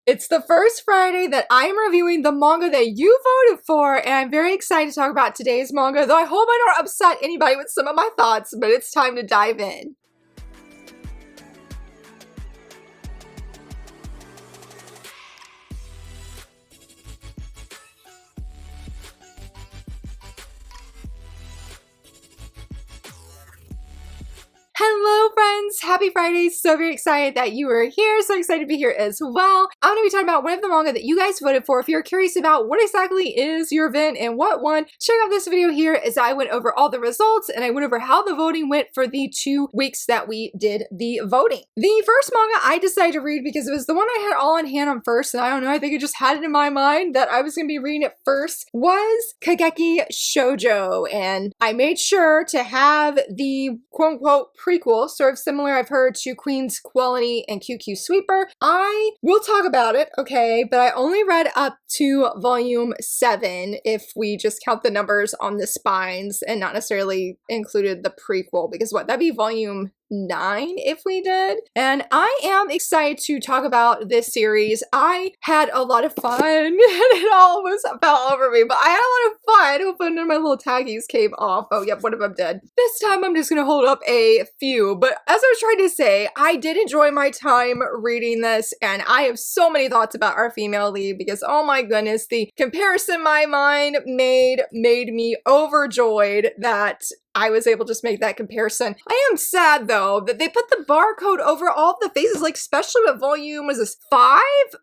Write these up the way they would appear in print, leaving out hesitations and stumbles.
It's the first Friday that I'm reviewing the manga that you voted for, and I'm very excited to talk about today's manga, though I hope I don't upset anybody with some of my thoughts, but it's time to dive in. Hello friends, happy Friday, so very excited that you are here, so excited to be here as well. I'm going to be talking about one of the manga that you guys voted for. If you're curious about what exactly is your event and what won, check out this video here as I went over all the results and I went over how the voting went for the 2 weeks that we did the voting. The first manga I decided to read because it was the one I had all on hand on first, and I don't know, I think I just had it in my mind that I was going to be reading it first, was Kageki Shojo, and I made sure to have the quote-unquote prequel, sort of similar, I've heard, to Queen's Quality and QQ Sweeper. I will talk about it, okay, but I only read up to volume 7 if we just count the numbers on the spines and not necessarily included the prequel, because what, that'd be volume 9 if we did. And I am excited to talk about this series. I had a lot of fun and it almost fell over me, but I had a lot of fun. Hopefully none of my little taggies came off. Oh yep, one of them did. This time I'm just gonna hold up a few, but as I was trying to say, I did enjoy my time reading this, and I have so many thoughts about our female lead because oh my goodness, the comparison my mind made me overjoyed that I was able to just make that comparison. I am sad though that they put the barcode over all of the faces, like especially what volume was this, 5?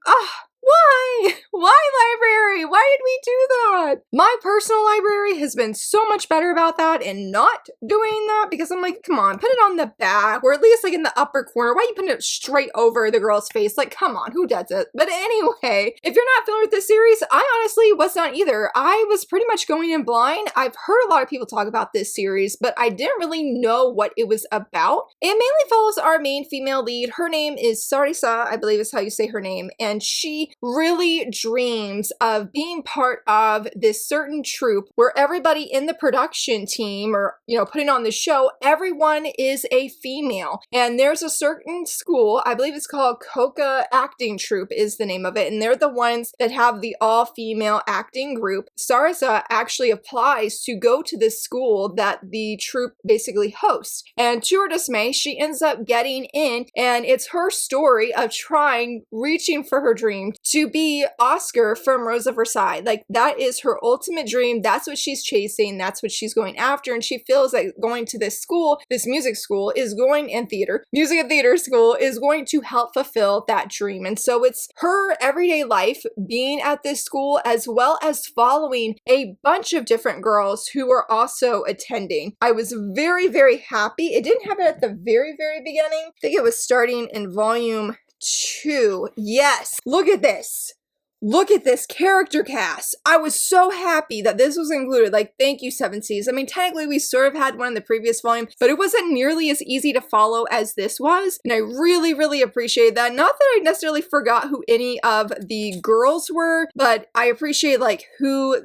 Ugh. Why? Why library? Why did we do that? My personal library has been so much better about that and not doing that, because I'm like, come on, put it on the back or at least like in the upper corner. Why are you putting it straight over the girl's face? Like, come on, who does it? But anyway, if you're not familiar with this series, I honestly was not either. I was pretty much going in blind. I've heard a lot of people talk about this series, but I didn't really know what it was about. It mainly follows our main female lead. Her name is Sarasa, I believe is how you say her name, and she really dreams of being part of this certain troupe where everybody in the production team, or putting on the show, everyone is a female. And there's a certain school, I believe it's called Koka Acting Troupe is the name of it, and they're the ones that have the all-female acting group. Sarasa actually applies to go to this school that the troupe basically hosts, and to her dismay she ends up getting in, and it's her story of reaching for her dream to be Oscar from Rosa Versailles. Like, that is her ultimate dream. That's what she's chasing. That's what she's going after. And she feels like going to this school, this music school, music and theater school is going to help fulfill that dream. And so it's her everyday life being at this school, as well as following a bunch of different girls who are also attending. I was very, very happy. It didn't happen at the very, very beginning. I think it was starting in volume 2. Yes, look at this. Look at this character cast. I was so happy that this was included. Like, thank you, Seven Seas. I mean, technically we sort of had one in the previous volume, but it wasn't nearly as easy to follow as this was. And I really, really appreciate that. Not that I necessarily forgot who any of the girls were, but I appreciate like who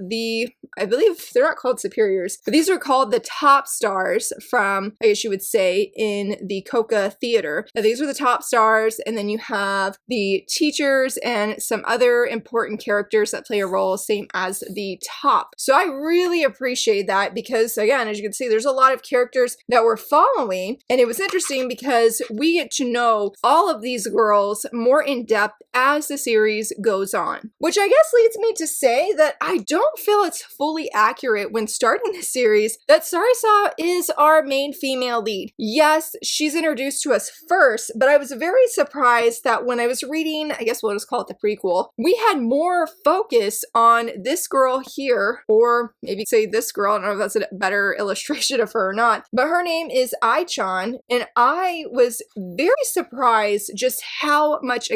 I believe they're not called superiors, but these are called the top stars from, I guess you would say, in the Koka theater. Now, these are the top stars, and then you have the teachers and some other important characters that play a role, same as the top. So I really appreciate that because, again, as you can see, there's a lot of characters that we're following, and it was interesting because we get to know all of these girls more in depth as the series goes on. Which I guess leads me to say that I don't feel it's fully accurate when starting the series that Sarasa is our main female lead. Yes, she's introduced to us first, but I was very surprised that when I was reading, I guess we'll just call it the prequel, we had more focus on this girl here, or maybe say this girl, I don't know if that's a better illustration of her or not, but her name is Ai-chan, and I was very surprised just how much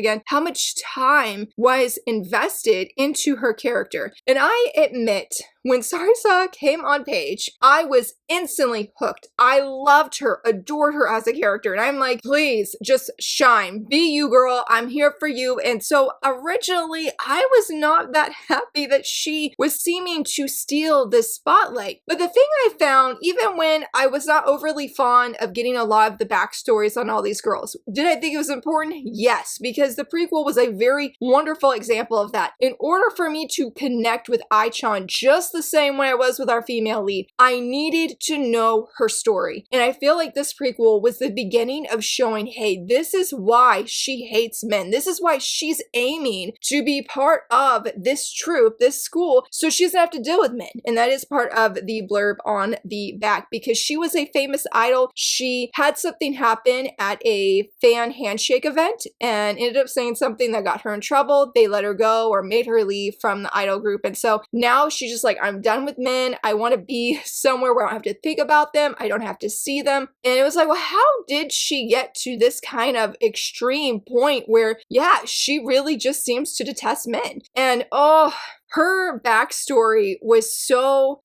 time was invested into her character. And I admit, when Sarasa came on page, I was instantly hooked. I loved her, adored her as a character, and I'm like, please, just shine. Be you, girl. I'm here for you. And so originally, I was not that happy that she was seeming to steal this spotlight. But the thing I found, even when I was not overly fond of getting a lot of the backstories on all these girls, did I think it was important? Yes, because the prequel was a very wonderful example of that. In order for me to connect with Ai-chan just the same way I was with our female lead, I needed to know her story. And I feel like this prequel was the beginning of showing, hey, this is why she hates men. This is why she's aiming to be part of this troop, this school, so she doesn't have to deal with men. And that is part of the blurb on the back, because she was a famous idol. She had something happen at a fan handshake event and ended up saying something that got her in trouble. They let her go or made her leave from the idol group. And so now she's just like, I'm done with men. I want to be somewhere where I don't have to think about them. I don't have to see them. And it was like, well, how did she get to this kind of extreme point where, yeah, she really just seems to detest men? And oh, her backstory was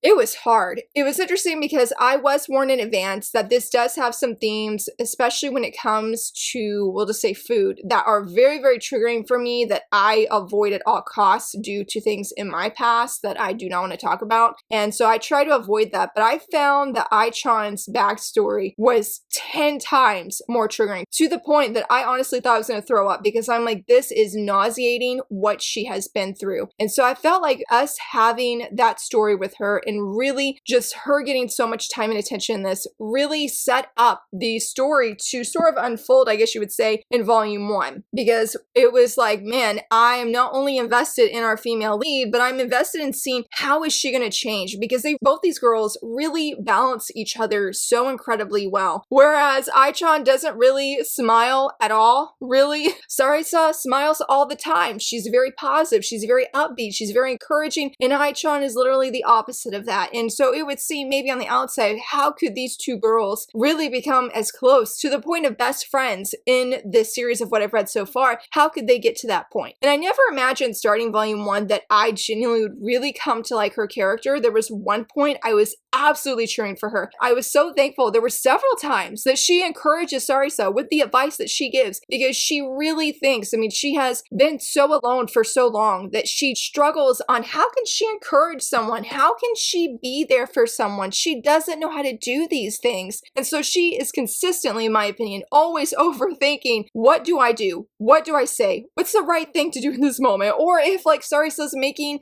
it was hard. It was interesting because I was warned in advance that this does have some themes, especially when it comes to, we'll just say food, that are very, very triggering for me, that I avoid at all costs due to things in my past that I do not want to talk about. And so I try to avoid that, but I found that Ai-chan's backstory was 10 times more triggering, to the point that I honestly thought I was going to throw up, because I'm like, this is nauseating what she has been through. And so I felt like us having that story with her, and really just her getting so much time and attention in this, really set up the story to sort of unfold, I guess you would say, in volume 1. Because it was like, man, I am not only invested in our female lead, but I'm invested in seeing how is she going to change, because both these girls really balance each other so incredibly well. Whereas Ai-chan doesn't really smile at all, really. Sarasa smiles all the time. She's very positive. She's very upbeat. She's very encouraging, and Ai-chan is literally the opposite of that. And so it would seem maybe on the outside, how could these two girls really become as close to the point of best friends in this series of what I've read so far? How could they get to that point? And I never imagined starting volume 1 that I genuinely would really come to like her character. There was one point I was absolutely cheering for her. I was so thankful. There were several times that she encourages Sarasa with the advice that she gives, because she really thinks, I mean, she has been so alone for so long that she struggles on how can she encourage someone? How can she be there for someone? She doesn't know how to do these things. And so she is consistently, in my opinion, always overthinking, what do I do? What do I say? What's the right thing to do in this moment? Or if like Sarisa's making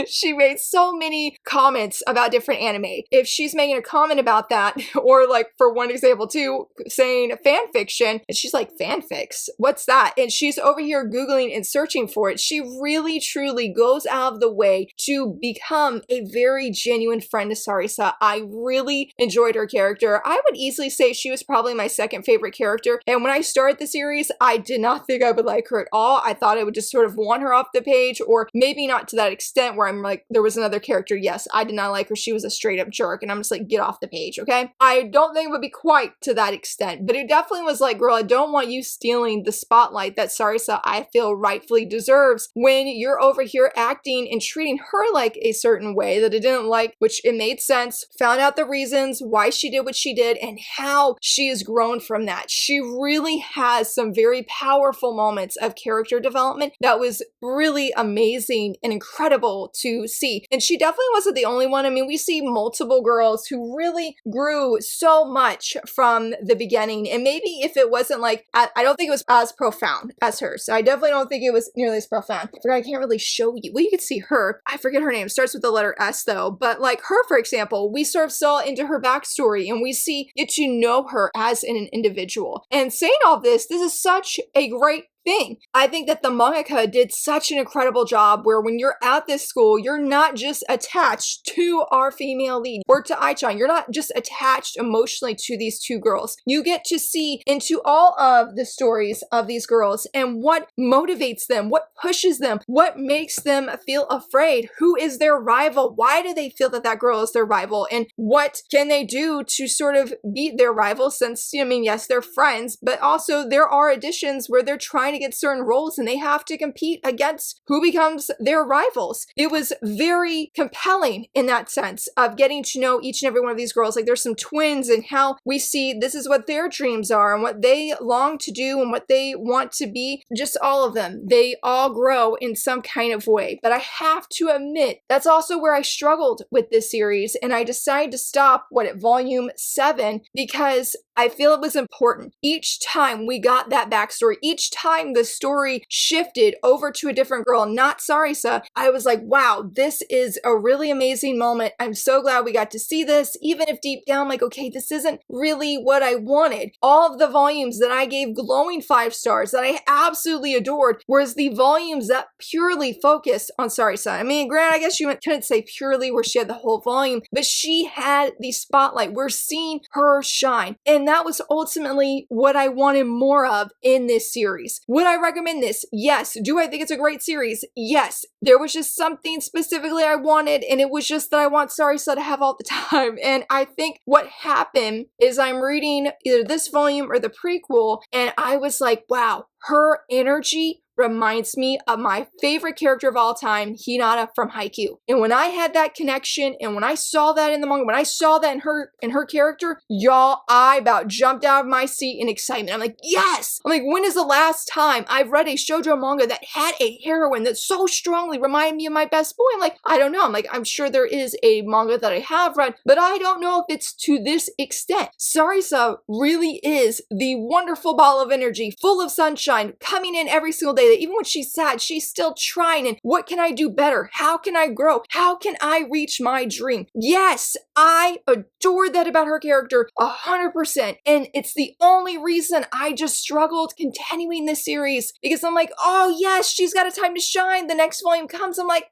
she made so many comments about different anime. If she's making a comment about that, or like for one example too, saying fan fiction, and she's like, fanfics? What's that? And she's over here Googling and searching for it. She really truly goes out of the way to become a very genuine friend to Sarasa. I really enjoyed her character. I would easily say she was probably my second favorite character. And when I started the series, I did not think I would like her at all. I thought I would just sort of want her off the page, or maybe not to that extent where I'm like, there was another character. Yes, I did not like her. She was a straight up jerk. And I'm just like, get off the page, okay? I don't think it would be quite to that extent, but it definitely was like, girl, I don't want you stealing the spotlight that Sarasa, I feel, rightfully deserves when you're over here acting and treating her like a certain way that it didn't like, which it made sense. Found out the reasons why she did what she did and how she has grown from that. She really has some very powerful moments of character development that was really amazing and incredible to see. And she definitely wasn't the only one. I mean, we see multiple girls who really grew so much from the beginning. And maybe if it wasn't like, I don't think it was as profound as hers. So I definitely don't think it was nearly as profound. I forgot, I can't really show you. Well, you can see her. I forget her name. Starts with the letter S though. But like her, for example, we sort of saw into her backstory and we get to know her as an individual. And saying all this is such a great thing. I think that the mangaka did such an incredible job where when you're at this school, you're not just attached to our female lead or to Ai-chan. You're not just attached emotionally to these two girls. You get to see into all of the stories of these girls and what motivates them, what pushes them, what makes them feel afraid, who is their rival, why do they feel that that girl is their rival, and what can they do to sort of beat their rival, since, I mean, yes, they're friends, but also there are editions where they're trying trying to get certain roles and they have to compete against who becomes their rivals. It was very compelling in that sense of getting to know each and every one of these girls. Like there's some twins and how we see this is what their dreams are and what they long to do and what they want to be. Just all of them. They all grow in some kind of way. But I have to admit, that's also where I struggled with this series, and I decided to stop, at volume 7, because I feel it was important. Each time we got that backstory, each time the story shifted over to a different girl, not Sarasa, I was like, wow, this is a really amazing moment. I'm so glad we got to see this, even if deep down, like, okay, this isn't really what I wanted. All of the volumes that I gave glowing 5 stars that I absolutely adored, whereas the volumes that purely focused on Sarasa. I mean, granted, I guess you couldn't say purely where she had the whole volume, but she had the spotlight. We're seeing her shine. And that was ultimately what I wanted more of in this series. Would I recommend this? Yes. Do I think it's a great series? Yes. There was just something specifically I wanted, and it was just that I want Sarasa to have all the time. And I think what happened is I'm reading either this volume or the prequel, and I was like, wow, her energy reminds me of my favorite character of all time, Hinata from Haikyuu. And when I had that connection, and when I saw that in the manga, when I saw that in her character, y'all, I about jumped out of my seat in excitement. I'm like, yes! I'm like, when is the last time I've read a shoujo manga that had a heroine that so strongly reminded me of my best boy? I'm like, I don't know. I'm like, I'm sure there is a manga that I have read, but I don't know if it's to this extent. Sarasa really is the wonderful ball of energy, full of sunshine, coming in every single day. That even when she's sad, she's still trying. And what can I do better? How can I grow? How can I reach my dream? Yes, I adore that about her character 100%. And it's the only reason I just struggled continuing this series, because I'm like, oh yes, she's got a time to shine. The next volume comes. I'm like,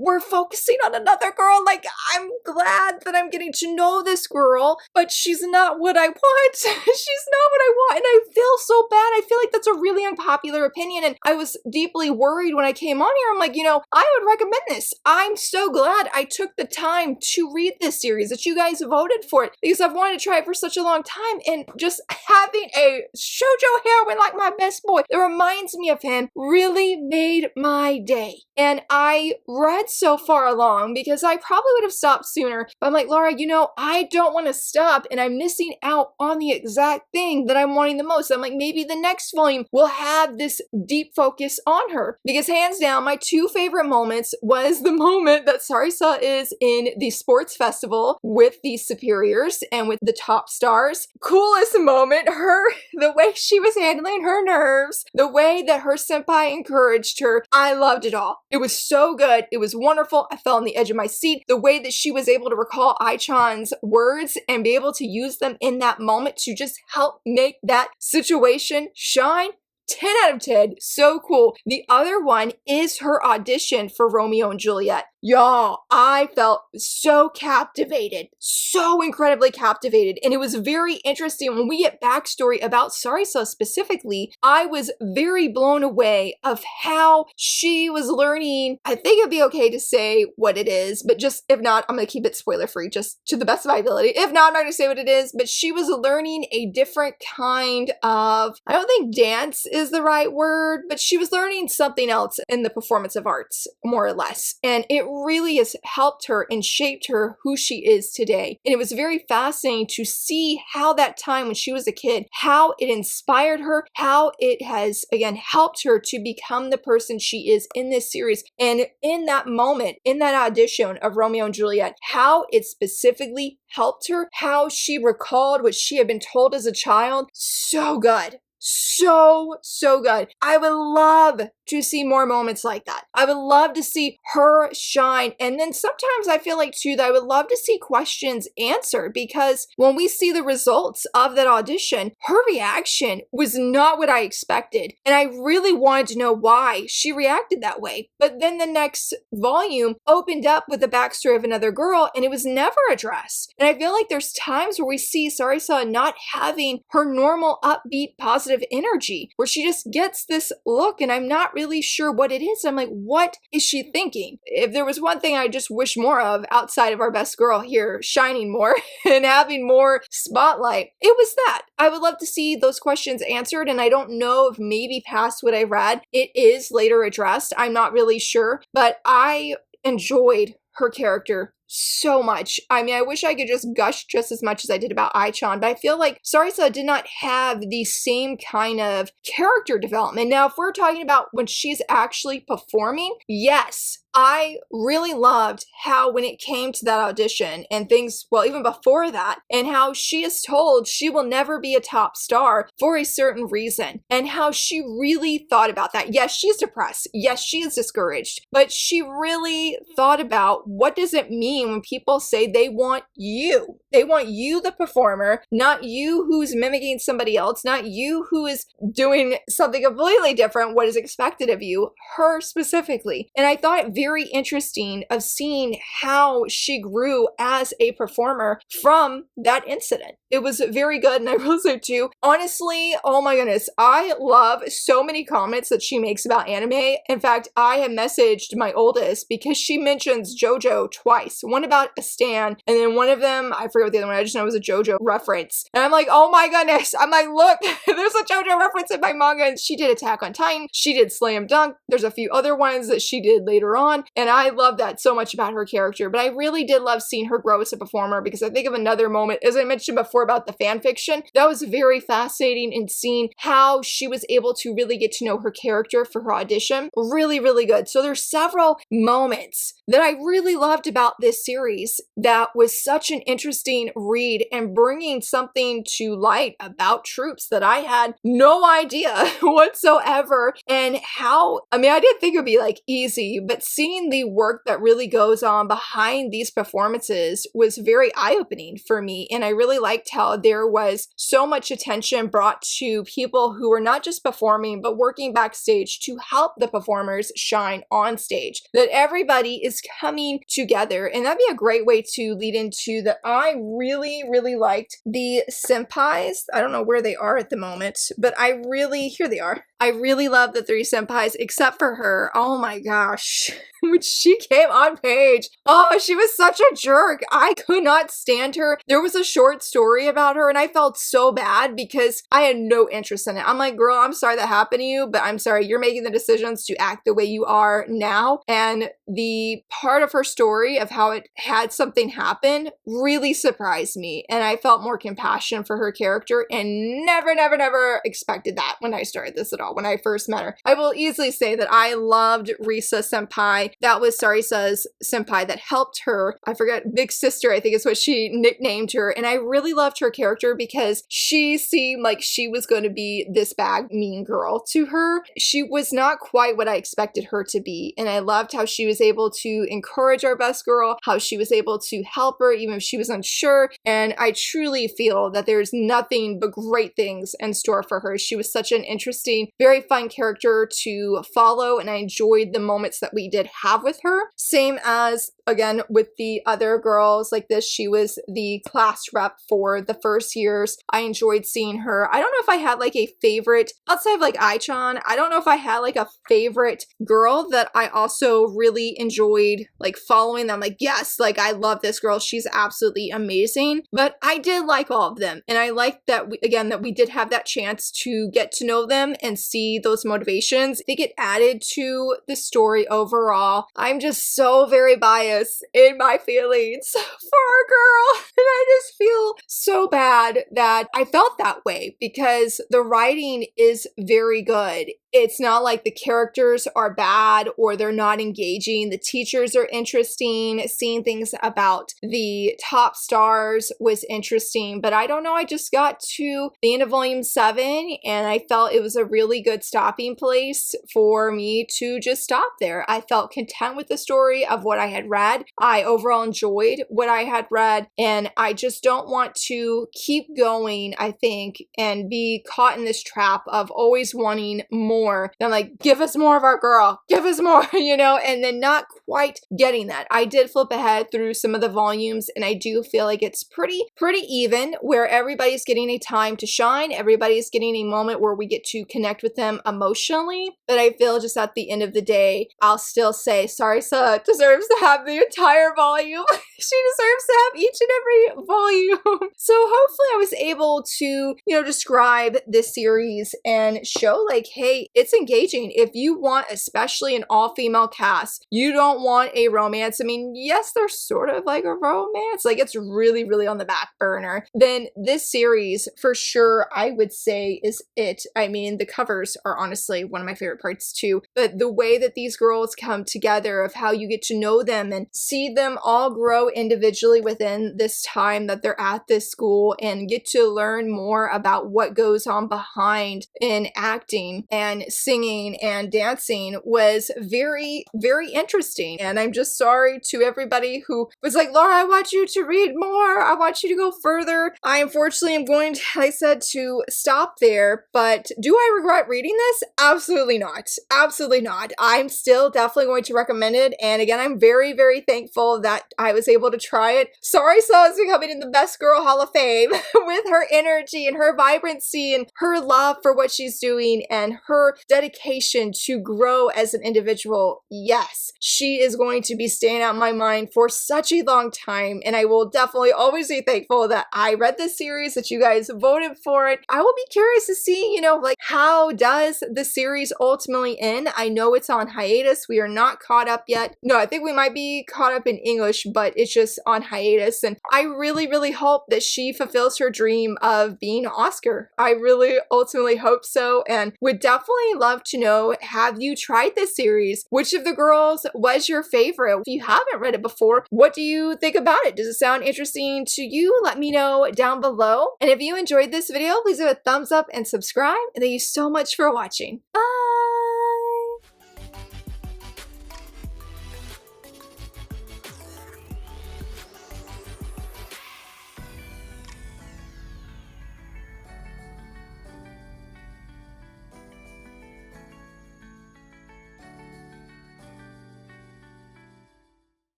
we're focusing on another girl. Like, I'm glad that I'm getting to know this girl, but she's not what I want. She's not what I want. And I feel so bad. I feel like that's a really unpopular opinion. And I was deeply worried when I came on here. I'm like, I would recommend this. I'm so glad I took the time to read this series, that you guys voted for it, because I've wanted to try it for such a long time. And just having a shoujo heroine like my best boy that reminds me of him really made my day. And I read so far along because I probably would have stopped sooner, but I'm like, Laura, I don't want to stop, and I'm missing out on the exact thing that I'm wanting the most. I'm like, maybe the next volume will have this deep focus on her, because hands down, my 2 favorite moments was the moment that Sarasa is in the sports festival with the superiors and with the top stars. Coolest moment, the way she was handling her nerves, the way that her senpai encouraged her. I loved it all. It was so good. It was wonderful. I fell on the edge of my seat. The way that she was able to recall Ai-chan's words and be able to use them in that moment to just help make that situation shine. 10 out of 10. So cool. The other one is her audition for Romeo and Juliet. Y'all, I felt so captivated, so incredibly captivated. And it was very interesting when we get backstory about Sarasa specifically. I was very blown away of how she was learning. I think it'd be okay to say what it is, but just if not, I'm going to keep it spoiler free, just to the best of my ability. If not, I'm not going to say what it is, but she was learning a different kind of, I don't think dance is the right word, but she was learning something else in the performance of arts, more or less. And it really has helped her and shaped her who she is today. And it was very fascinating to see how that time when she was a kid, how it inspired her, how it has, again, helped her to become the person she is in this series. And in that moment, in that audition of Romeo and Juliet, how it specifically helped her, how she recalled what she had been told as a child. So good. So good. I would love to see more moments like that. I would love to see her shine. And then sometimes I feel like too that I would love to see questions answered, because when we see the results of that audition, her reaction was not what I expected. And I really wanted to know why she reacted that way. But then the next volume opened up with the backstory of another girl, and it was never addressed. And I feel like there's times where we see Sarasa not having her normal upbeat positive energy, where she just gets this look, and I'm not really sure what it is. I'm like, what is she thinking? If there was one thing I just wish more of outside of our best girl here shining more and having more spotlight, it was that. I would love to see those questions answered, and I don't know if maybe past what I read, it is later addressed. I'm not really sure, but I enjoyed her character so much. I mean, I wish I could just gush just as much as I did about Ai-chan, but I feel like Sarasa did not have the same kind of character development. Now, if we're talking about when she's actually performing, yes, I really loved how when it came to that audition and things, well, even before that, and how she is told she will never be a top star for a certain reason, and how she really thought about that. Yes, she's depressed. Yes, she is discouraged, but she really thought about what does it mean when people say they want you. They want you, the performer, not you who's mimicking somebody else, not you who is doing something completely different, what is expected of you, her specifically. And I thought it very interesting of seeing how she grew as a performer from that incident. It was very good, and I will say too, honestly, oh my goodness, I love so many comments that she makes about anime. In fact, I have messaged my oldest because she mentions JoJo twice. One about a stan, and then one of them, I forget what the other one, I just know it was a JoJo reference. And I'm like, oh my goodness, I'm like, look, there's a JoJo reference in my manga, and she did Attack on Titan, she did Slam Dunk, there's a few other ones that she did later on, and I love that so much about her character. But I really did love seeing her grow as a performer, because I think of another moment, as I mentioned before about the fan fiction, that was very fascinating in seeing how she was able to really get to know her character for her audition. Really, really good. So there's several moments that I really loved about this series that was such an interesting read and bringing something to light about troops that I had no idea whatsoever. And how, I mean, I didn't think it would be like easy, but seeing the work that really goes on behind these performances was very eye-opening for me. And I really liked how there was so much attention brought to people who were not just performing, but working backstage to help the performers shine on stage. That everybody is coming together. And that'd be a great way to lead into that. I really, really liked the Senpais. I don't know where they are at the moment, but here they are. I really love the three Senpais, except for her. Oh my gosh. When she came on page, oh, she was such a jerk. I could not stand her. There was a short story about her, and I felt so bad because I had no interest in it. I'm like, girl, I'm sorry that happened to you, but I'm sorry you're making the decisions to act the way you are now. And the part of her story of how it had something happen really surprised me, and I felt more compassion for her character, and never, never, never expected that when I started this at all, when I first met her. I will easily say that I loved Risa Senpai. That was Sarisa's senpai that helped her. I forget, Big Sister, I think is what she nicknamed her. And I really loved her character because she seemed like she was going to be this bad, mean girl to her. She was not quite what I expected her to be. And I loved how she was able to encourage our best girl, how she was able to help her even if she was unsure. And I truly feel that there's nothing but great things in store for her. She was such an interesting, very fun character to follow, and I enjoyed the moments that we did have with her. Same as, again, with the other girls like this, she was the class rep for the first years. I enjoyed seeing her. I don't know if I had like a favorite, outside of like Ai-chan, I don't know if I had like a favorite girl that I also really enjoyed like following them. Like, yes, like I love this girl. She's absolutely amazing. But I did like all of them. And I liked that, that we did have that chance to get to know them and see those motivations. I think it added to the story overall. I'm just so very biased in my feelings for a girl. And I just feel so bad that I felt that way because the writing is very good. It's not like the characters are bad or they're not engaging. The teachers are interesting. Seeing things about the top stars was interesting, but I don't know. I just got to the end of volume 7 and I felt it was a really good stopping place for me to just stop there. I felt content with the story of what I had read. I overall enjoyed what I had read, and I just don't want to keep going, I think, and be caught in this trap of always wanting more more than like, give us more of our girl, give us more, you know, and then not quite getting that. I did flip ahead through some of the volumes and I do feel like it's pretty even, where everybody's getting a time to shine, everybody's getting a moment where we get to connect with them emotionally. But I feel just at the end of the day, I'll still say Sarasa deserves to have the entire volume. She deserves to have each and every volume. So hopefully I was able to, you know, describe this series and show like, hey, it's engaging. If you want, especially an all-female cast, you don't want a romance. I mean, yes, there's sort of like a romance, like it's really on the back burner. Then this series for sure, I would say, is it. I mean, the covers are honestly one of my favorite parts too, but the way that these girls come together, of how you get to know them and see them all grow individually within this time that they're at this school and get to learn more about what goes on behind in acting and singing and dancing, was very interesting. And I'm just sorry to everybody who was like, Laura, I want you to read more, I want you to go further. I unfortunately am going to, like I said, to stop there. But do I regret reading this? Absolutely not. Absolutely not. I'm still definitely going to recommend it. And again, I'm very thankful that I was able to try it. Sarasa is becoming in the Best Girl Hall of Fame with her energy and her vibrancy and her love for what she's doing and her dedication to grow as an individual. Yes, she is going to be staying out in my mind for such a long time, and I will definitely always be thankful that I read this series, that you guys voted for it. I will be curious to see, you know, like, how does the series ultimately end? I know it's on hiatus. We are not caught up yet. No, I think we might be caught up in English, but it's just on hiatus. And I really hope that she fulfills her dream of being an Oscar. I really ultimately hope so, and would definitely love to know, have you tried this series? Which of the girls was your favorite? If you haven't read it before, what do you think about it? Does it sound interesting to you? Let me know down below. And if you enjoyed this video, please give it a thumbs up and subscribe. And thank you so much for watching. Bye!